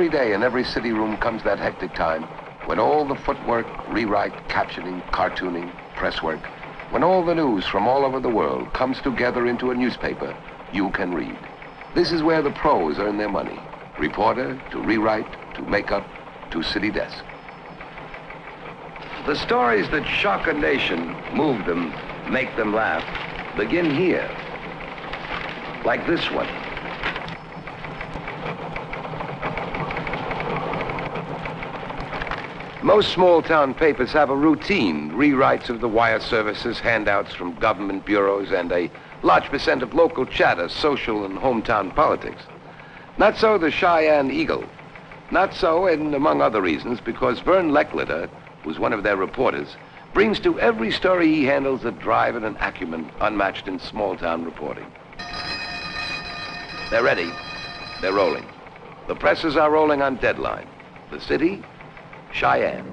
every day in every city room comes that hectic time when all the footwork, rewrite, captioning, cartooning, press work, when all the news from all over the world comes together into a newspaper you can read. This is where the pros earn their money. Reporter to rewrite, to makeup, to city desk. The stories that shock a nation, move them, make them laugh, begin here. Like this one. Most small-town papers have a routine, rewrites of the wire services, handouts from government bureaus, and a large percent of local chatter, social and hometown politics. Not so the Cheyenne Eagle. Not so, and among other reasons, because Vern Leckliter, who's one of their reporters, brings to every story he handles a drive and an acumen unmatched in small-town reporting. They're ready. They're rolling. The presses are rolling on deadline. The city, Cheyenne.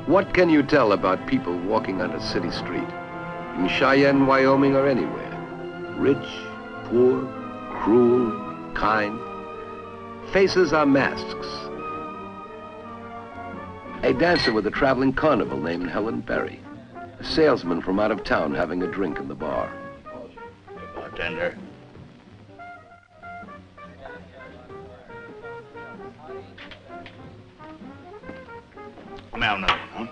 What can you tell about people walking on a city street? In Cheyenne, Wyoming, or anywhere? Rich, poor, cruel, kind. Faces are masks. A dancer with a traveling carnival named Helen Berry. A salesman from out of town having a drink in the bar. Bartender. Come out another one, huh?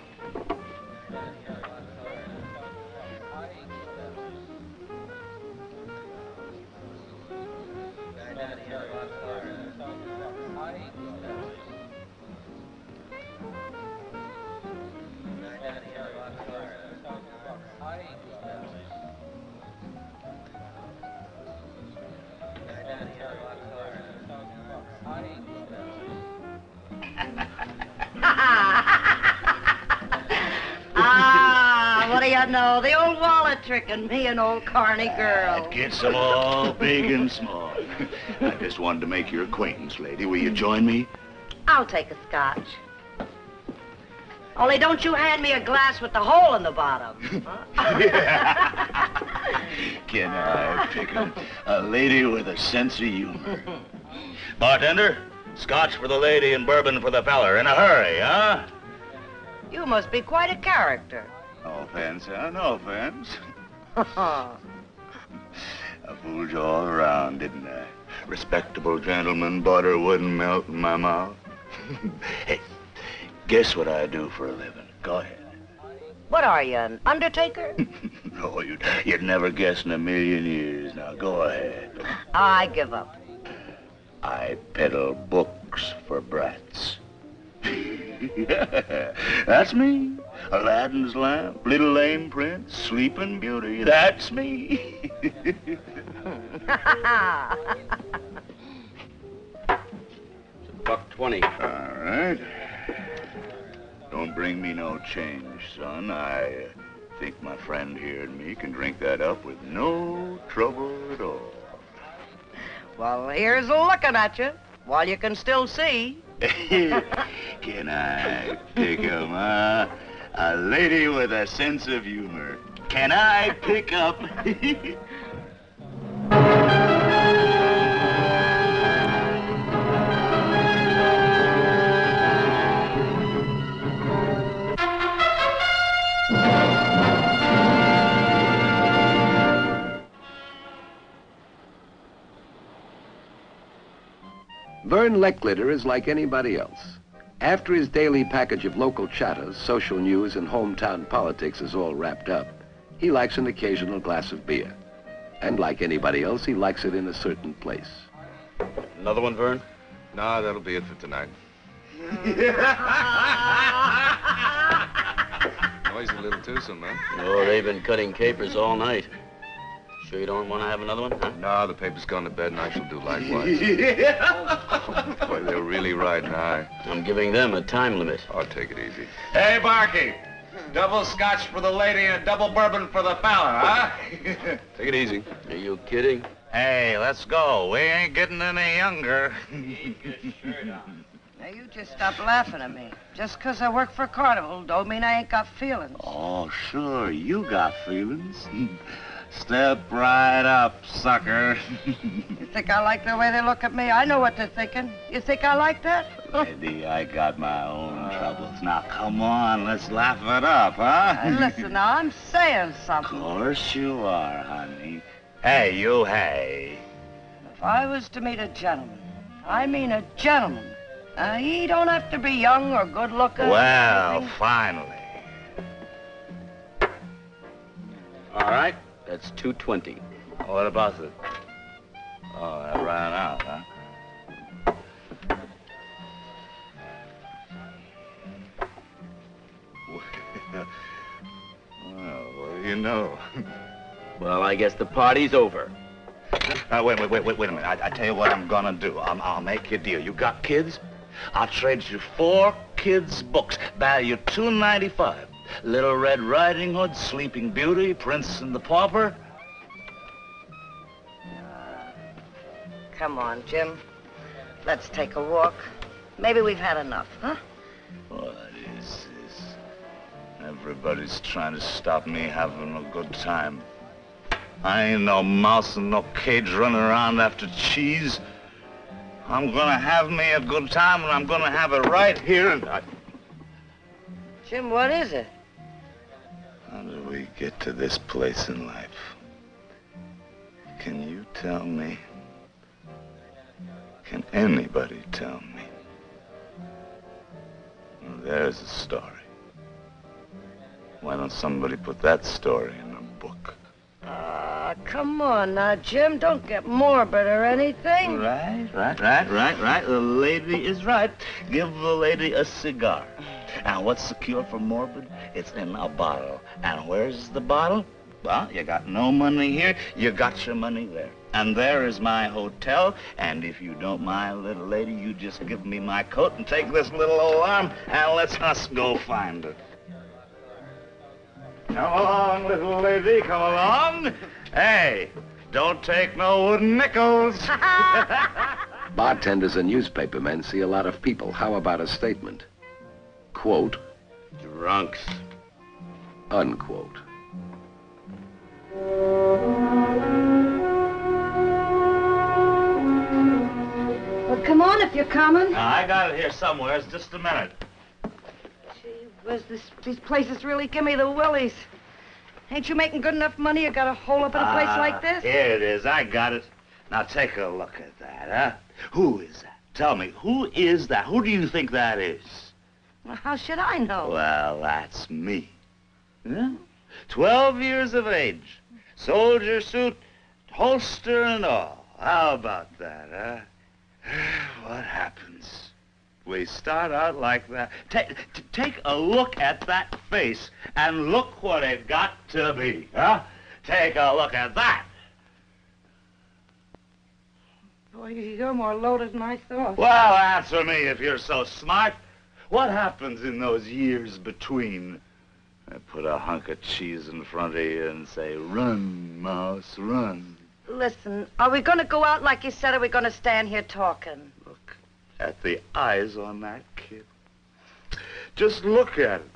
What do you know? The old wallet tricking me, an old carny girl. It gets them all big and small. I just wanted to make your acquaintance, lady. Will you join me? I'll take a scotch. Only don't you hand me a glass with the hole in the bottom. Can I pick a lady with a sense of humor? Bartender, scotch for the lady and bourbon for the feller. In a hurry, huh? You must be quite a character. No offense, huh? No offense. I fooled you all around, didn't I? Respectable gentleman, butter wouldn't melt in my mouth. Hey, guess what I do for a living. Go ahead. What are you, an undertaker? No, you'd never guess in a million years. Now, go ahead. I give up. I peddle books for brats. That's me. Aladdin's lamp, Little Lame Prince, Sleeping Beauty. That's me. $1.20. All right. Don't bring me no change, son. I think my friend here and me can drink that up with no trouble at all. Well, here's looking at you while you can still see. Can I pick 'em, huh? A lady with a sense of humor. Can I pick up? Vern Leckliter is like anybody else. After his daily package of local chatter, social news, and hometown politics is all wrapped up, he likes an occasional glass of beer. And like anybody else, he likes it in a certain place. Another one, Vern? No, that'll be it for tonight. Noisy little twosome, man. Oh, they've been cutting capers all night. Sure you don't want to have another one, huh? No, the paper's gone to bed and I shall do likewise. Boy, they're really riding high. I'm giving them a time limit. Oh, take it easy. Hey, Barky. Double scotch for the lady and double bourbon for the fella, huh? Take it easy. Are you kidding? Hey, let's go. We ain't getting any younger. Now, you just stop laughing at me. Just 'cause I work for Carnival don't mean I ain't got feelings. Oh, sure, you got feelings. Step right up, sucker. You think I like the way they look at me? I know what they're thinking. You think I like that? Lady, I got my own troubles. Now, come on, let's laugh it up, huh? Listen, now, I'm saying Of something. course you are, honey. Hey, you, hey. If I was to meet a gentleman, I mean a gentleman, he don't have to be young or good-looking. Well, finally. All right, that's 220. What about it? Oh, that ran out, huh? Well, what do you know? Well, I guess the party's over. Wait a minute. I tell you what I'm gonna do. I'll make you a deal. You got kids? I'll trade you 4 kids' books, value $2.95. Little Red Riding Hood, Sleeping Beauty, Princess and the Pauper. Come on, Jim. Let's take a walk. Maybe we've had enough, huh? What is this? Everybody's trying to stop me having a good time. I ain't no mouse in no cage running around after cheese. I'm gonna have me a good time, and I'm gonna have it right here. And Jim, what is it? How did we get to this place in life? Can you tell me? Can anybody tell me? Well, there's a story. Why don't somebody put that story in a book? Come on now, Jim. Don't get morbid or anything. Right. The lady is right. Give the lady a cigar. And what's the cure for morbid? It's in a bottle. And where's the bottle? Well, you got no money here, you got your money there. And there is my hotel, and if you don't mind, little lady, you just give me my coat and take this little old arm, and let's us go find her. Come along, little lady, come along. Hey, don't take no wooden nickels. Bartenders and newspapermen see a lot of people. How about a statement? Quote, Drunks. unquote. Well, come on if you're coming. Now, I got it here somewhere. It's just a minute. Gee whiz, these places really give me the willies. Ain't you making good enough money? You got a hole up in a place like this? Here it is. I got it. Now, take a look at that, huh? Who is that? Tell me, who is that? Who do you think that is? Well, how should I know? Well, that's me. Yeah? 12 years of age. Soldier suit, holster and all. How about that, huh? What happens? We start out like that. Take a look at that face and look what it got to be, huh? Take a look at that. Boy, you're more loaded than I thought. Well, answer me if you're so smart. What happens in those years between? I put a hunk of cheese in front of you and say, run, mouse, run. Listen, are we going to go out like you said, or are we going to stand here talking? Look at the eyes on that kid. Just look at it.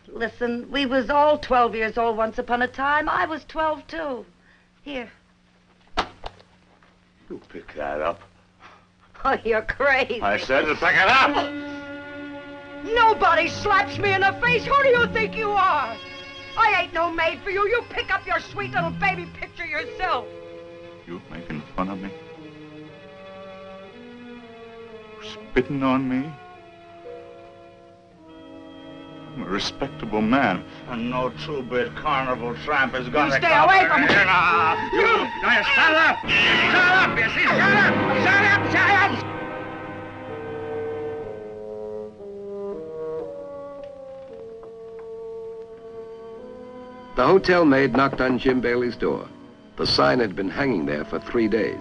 Listen, we was all 12 years old once upon a time. I was 12, too. Here. You pick that up. Oh, you're crazy. I said to pick it up. Nobody slaps me in the face. Who do you think you are? I ain't no maid for you. You pick up your sweet little baby picture yourself. You making fun of me? Spitting on me? I'm a respectable man. And no two-bit carnival tramp is gonna stay away from me. Now, you shut up! Shut up, you see? Shut up! Shut up, shut up! The hotel maid knocked on Jim Bailey's door. The sign had been hanging there for 3 days.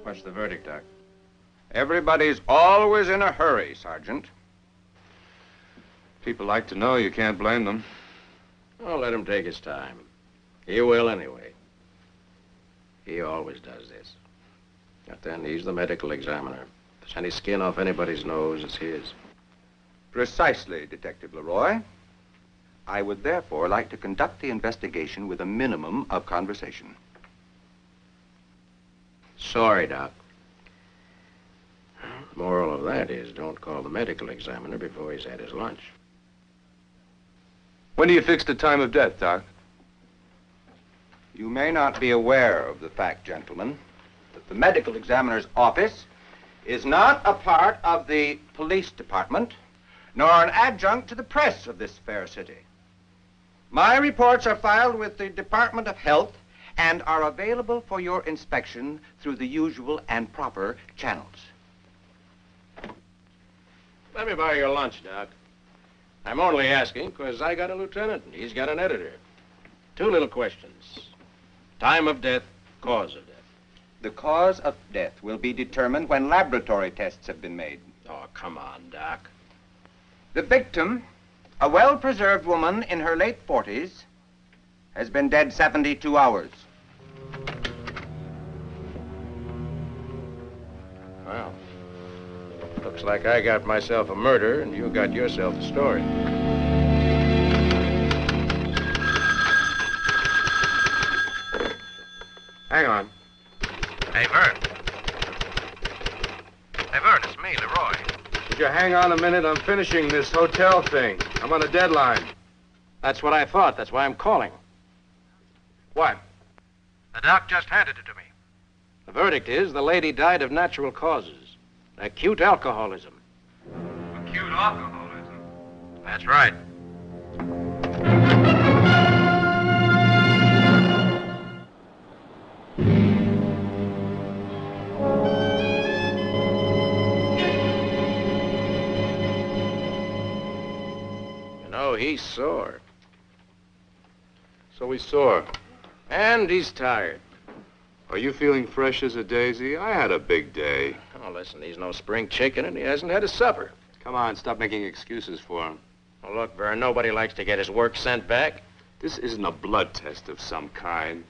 What's the verdict, Doc? Everybody's always in a hurry, Sergeant. People like to know. You can't blame them. Oh, let him take his time. He will anyway. He always does this. But then he's the medical examiner. If there's any skin off anybody's nose, it's his. Precisely, Detective Leroy. I would therefore like to conduct the investigation with a minimum of conversation. Sorry, Doc. Moral of that is, don't call the medical examiner before he's had his lunch. When do you fix the time of death, Doc? You may not be aware of the fact, gentlemen, that the medical examiner's office is not a part of the police department, nor an adjunct to the press of this fair city. My reports are filed with the Department of Health and are available for your inspection through the usual and proper channels. Let me buy your lunch, Doc. I'm only asking because I got a lieutenant and he's got an editor. 2 little questions. Time of death, cause of death. The cause of death will be determined when laboratory tests have been made. Oh, come on, Doc. The victim, a well-preserved woman in her late 40s, has been dead 72 hours. Well, looks like I got myself a murder and you got yourself a story. Hang on. Hey, Vern. Hey, Vern, it's me, Leroy. Would you hang on a minute? I'm finishing this hotel thing. I'm on a deadline. That's what I thought. That's why I'm calling. What? The doc just handed it to me. The verdict is the lady died of natural causes. Acute alcoholism. Acute alcoholism? That's right. You know, he's sore. So he's sore. And he's tired. Are you feeling fresh as a daisy? I had a big day. Oh, listen, he's no spring chicken and he hasn't had his supper. Come on, stop making excuses for him. Well, look, Vern, nobody likes to get his work sent back. This isn't a blood test of some kind.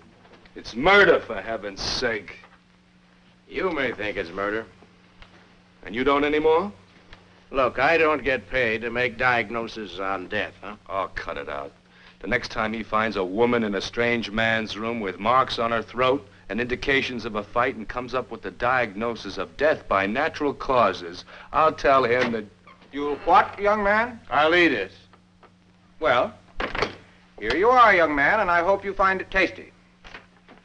It's murder, for heaven's sake. You may think it's murder. And you don't anymore? Look, I don't get paid to make diagnoses on death, huh? Oh, cut it out. The next time he finds a woman in a strange man's room with marks on her throat and indications of a fight and comes up with the diagnosis of death by natural causes, I'll tell him that... You'll what, young man? I'll eat it. Well, here you are, young man, and I hope you find it tasty.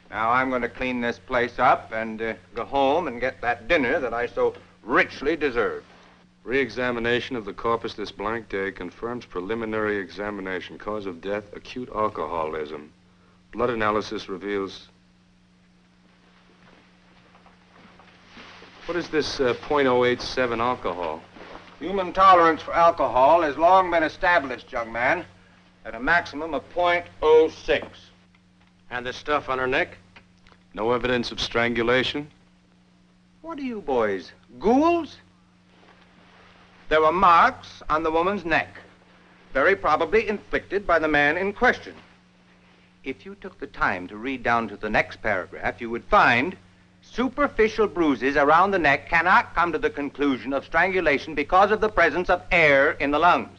Now, I'm going to clean this place up and go home and get that dinner that I so richly deserve. Re-examination of the corpus this blank day confirms preliminary examination. Cause of death, acute alcoholism. Blood analysis reveals... What is this .087 alcohol? Human tolerance for alcohol has long been established, young man, at a maximum of .06. And the stuff on her neck? No evidence of strangulation? What are you boys, ghouls? There were marks on the woman's neck, very probably inflicted by the man in question. If you took the time to read down to the next paragraph, you would find superficial bruises around the neck cannot come to the conclusion of strangulation because of the presence of air in the lungs.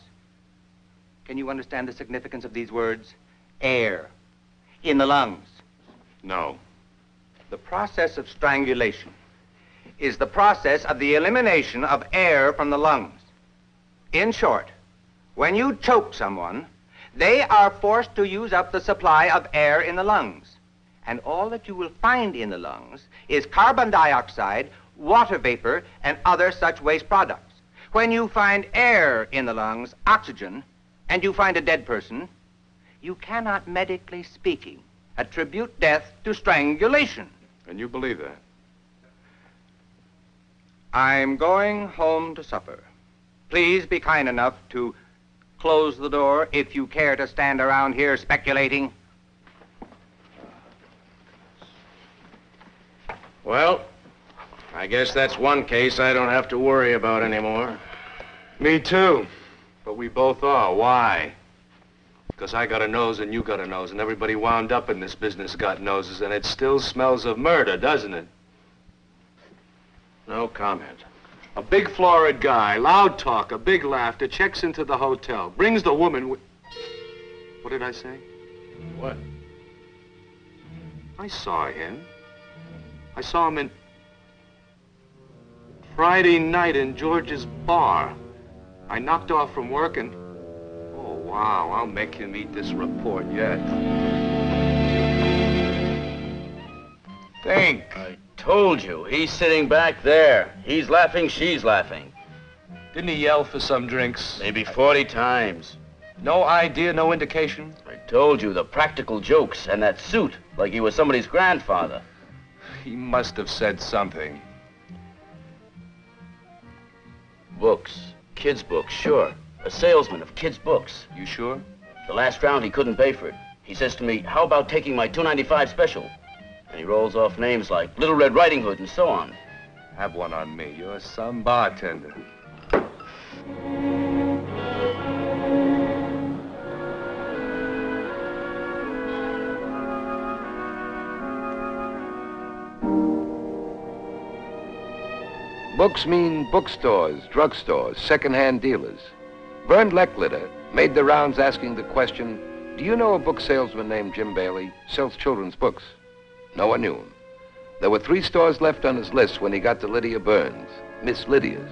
Can you understand the significance of these words? Air in the lungs. No. The process of strangulation is the process of the elimination of air from the lungs. In short, when you choke someone, they are forced to use up the supply of air in the lungs. And all that you will find in the lungs is carbon dioxide, water vapor, and other such waste products. When you find air in the lungs, oxygen, and you find a dead person, you cannot, medically speaking, attribute death to strangulation. And you believe that? I'm going home to supper. Please be kind enough to close the door if you care to stand around here speculating. Well, I guess that's one case I don't have to worry about anymore. Me too. But we both are. Why? Because I got a nose and you got a nose, and everybody wound up in this business got noses, and it still smells of murder, doesn't it? No comment. A big florid guy, loud talker, big laughter, checks into the hotel, brings the woman with... What did I say? What? I saw him. I saw him in... Friday night in George's bar. I knocked off from work and... Oh, wow, I'll make him eat this report yet. Think. I told you, he's sitting back there. He's laughing, she's laughing. Didn't he yell for some drinks? Maybe 40 times. No idea, no indication? I told you, the practical jokes and that suit, like he was somebody's grandfather. He must have said something. Books. Kids' books, sure. A salesman of kids' books. You sure? The last round, he couldn't pay for it. He says to me, how about taking my $2.95 special? And he rolls off names like Little Red Riding Hood and so on. Have one on me. You're some bartender. Books mean bookstores, drugstores, second-hand dealers. Bernd Lecklitter made the rounds asking the question, do you know a book salesman named Jim Bailey? Sells children's books. No one knew him. There were 3 stores left on his list when he got to Lydia Burns, Miss Lydia's.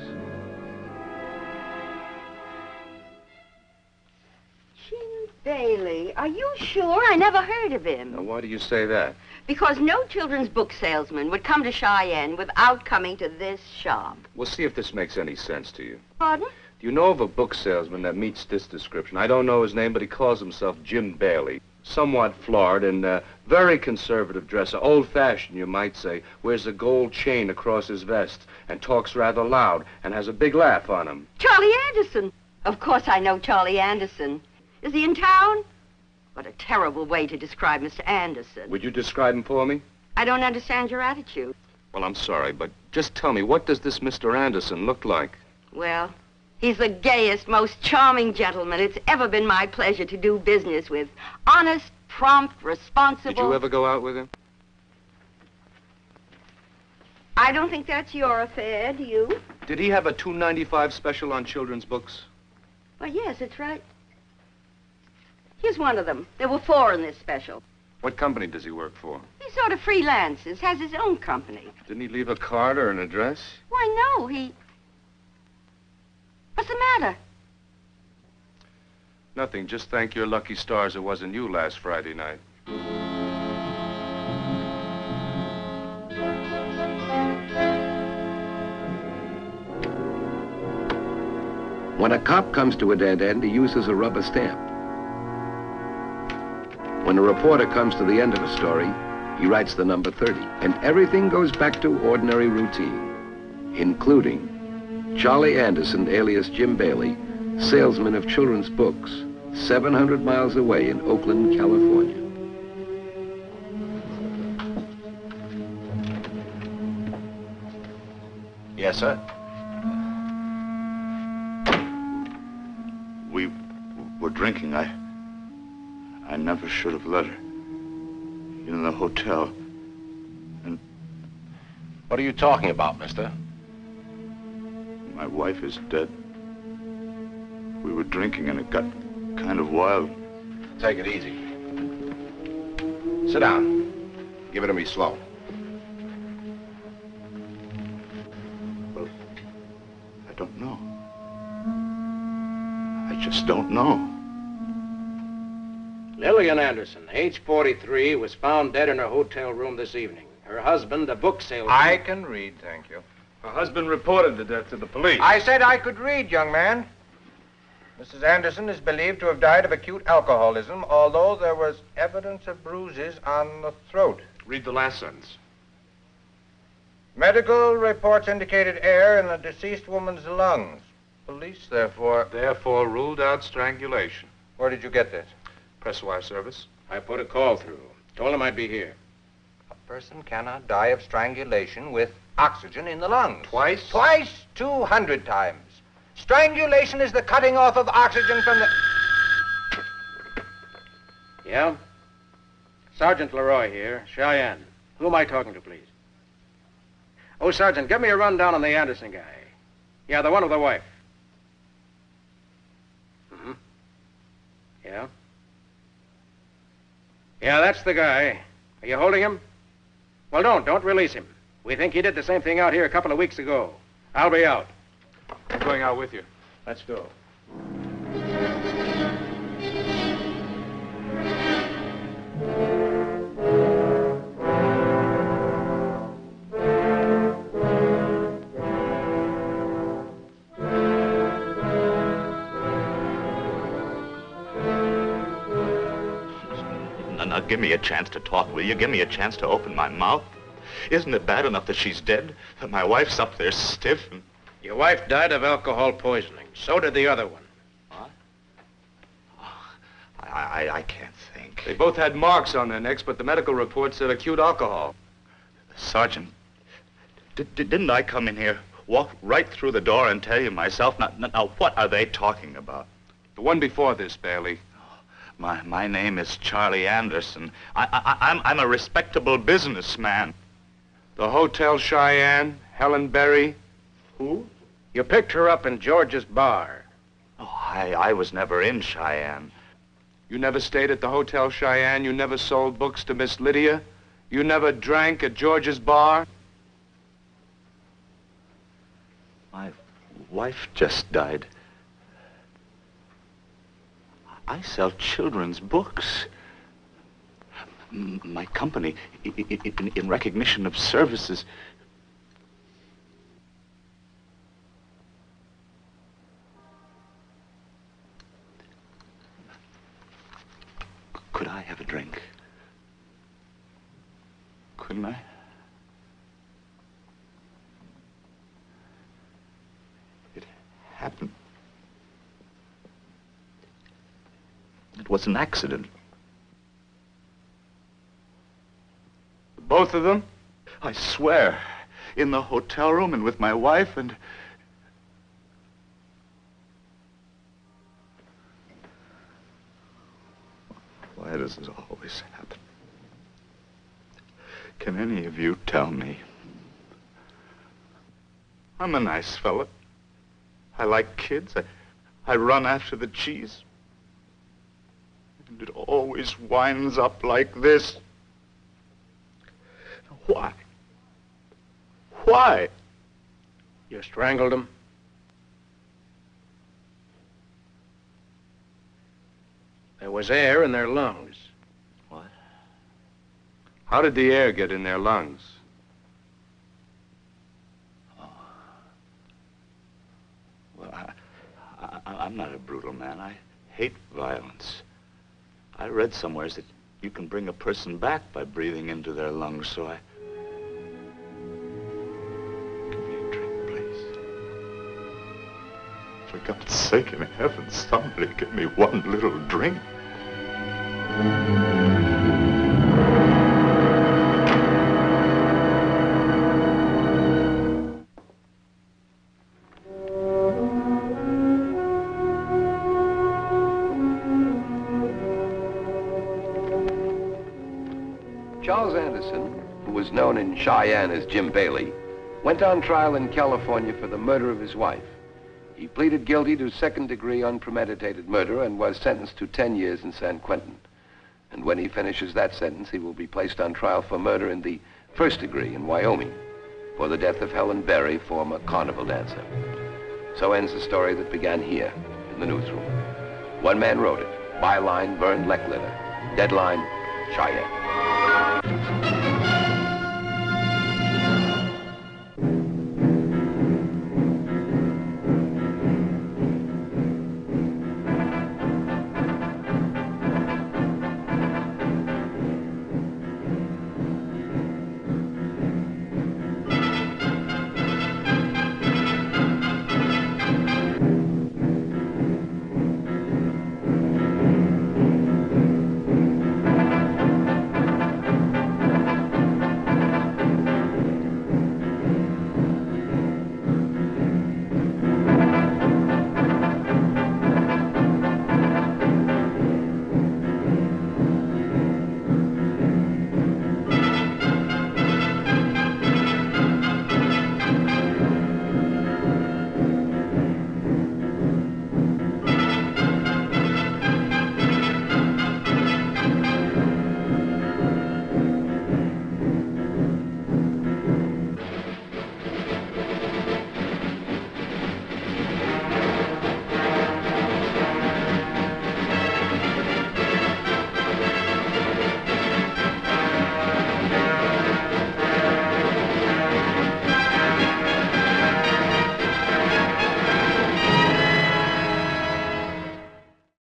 Jim Bailey. Are you sure? I never heard of him. Now, why do you say that? Because no children's book salesman would come to Cheyenne without coming to this shop. We'll see if this makes any sense to you. Pardon? Do you know of a book salesman that meets this description? I don't know his name, but he calls himself Jim Bailey. Somewhat florid and very conservative dresser, old-fashioned, you might say. Wears a gold chain across his vest and talks rather loud and has a big laugh on him. Charlie Anderson. Of course I know Charlie Anderson. Is he in town? What a terrible way to describe Mr. Anderson. Would you describe him for me? I don't understand your attitude. Well, I'm sorry, but just tell me, what does this Mr. Anderson look like? Well, he's the gayest, most charming gentleman it's ever been my pleasure to do business with. Honest, prompt, responsible. Did you ever go out with him? I don't think that's your affair, do you? Did he have a $2.95 special on children's books? Well, yes, it's right. Here's one of them. There were 4 in this special. What company does he work for? He sort of freelances, has his own company. Didn't he leave a card or an address? Why, no, he... What's the matter? Nothing. Just thank your lucky stars it wasn't you last Friday night. When a cop comes to a dead end, he uses a rubber stamp. When a reporter comes to the end of a story, he writes the number 30. And everything goes back to ordinary routine, including Charlie Anderson, alias Jim Bailey, salesman of children's books, 700 miles away in Oakland, California. Yes, sir? We were drinking. I never should have let her in the hotel. And What are you talking about, mister? my wife is dead. We were drinking and it got kind of wild. Take it easy. Sit down. Give it to me slow. Well, I don't know. I just don't know. Lillian Anderson, age 43, was found dead in her hotel room this evening. Her husband, a book salesman... I can read, thank you. Her husband reported the death to the police. I said I could read, young man. Mrs. Anderson is believed to have died of acute alcoholism, although there was evidence of bruises on the throat. Read the last sentence. Medical reports indicated air in the deceased woman's lungs. Police, therefore... Therefore, ruled out strangulation. Where did you get this? Press wire service. I put a call through. Told him I'd be here. A person cannot die of strangulation without oxygen in the lungs. Twice? Twice, 200 times. Strangulation is the cutting off of oxygen from the... Yeah? Sergeant Leroy here, Cheyenne. Who am I talking to, please? Oh, Sergeant, give me a rundown on the Anderson guy. Yeah, the one with the wife. Mm-hmm. Yeah? Yeah, that's the guy. Are you holding him? Well, don't release him. We think he did the same thing out here a couple of weeks ago. I'll be out. I'm going out with you. Let's go. Now, give me a chance to talk, will you? Give me a chance to open my mouth. Isn't it bad enough that she's dead? That my wife's up there stiff and... Your wife died of alcohol poisoning. So did the other one. What? I can't think. They both had marks on their necks, but the medical report said acute alcohol. Sergeant, didn't I come in here, walk right through the door and tell you myself? Now, what are they talking about? The one before this, Bailey. My name is Charlie Anderson. I'm a respectable businessman. The Hotel Cheyenne, Helen Berry. Who? You picked her up in George's bar. Oh, I was never in Cheyenne. You never stayed at the Hotel Cheyenne? You never sold books to Miss Lydia? You never drank at George's bar? My wife just died. I sell children's books. My company, in recognition of services... Could I have a drink? Couldn't I? It happened. It was an accident. Both of them? I swear. In the hotel room and with my wife and... Why does this always happen? Can any of you tell me? I'm a nice fella. I like kids. I run after the cheese. And it always winds up like this. Why? Why? You strangled him? There was air in their lungs. What? How did the air get in their lungs? Oh. Well, I'm not a brutal man. I hate violence. I read somewhere that you can bring a person back by breathing into their lungs, so I... Give me a drink, please. For God's sake in heaven, somebody give me one little drink. Charles Anderson, who was known in Cheyenne as Jim Bailey, went on trial in California for the murder of his wife. He pleaded guilty to second-degree unpremeditated murder and was sentenced to 10 years in San Quentin. And when he finishes that sentence, he will be placed on trial for murder in the first degree in Wyoming for the death of Helen Berry, former carnival dancer. So ends the story that began here in the newsroom. One man wrote it. Byline, Vern Lecklitter. Deadline, Cheyenne.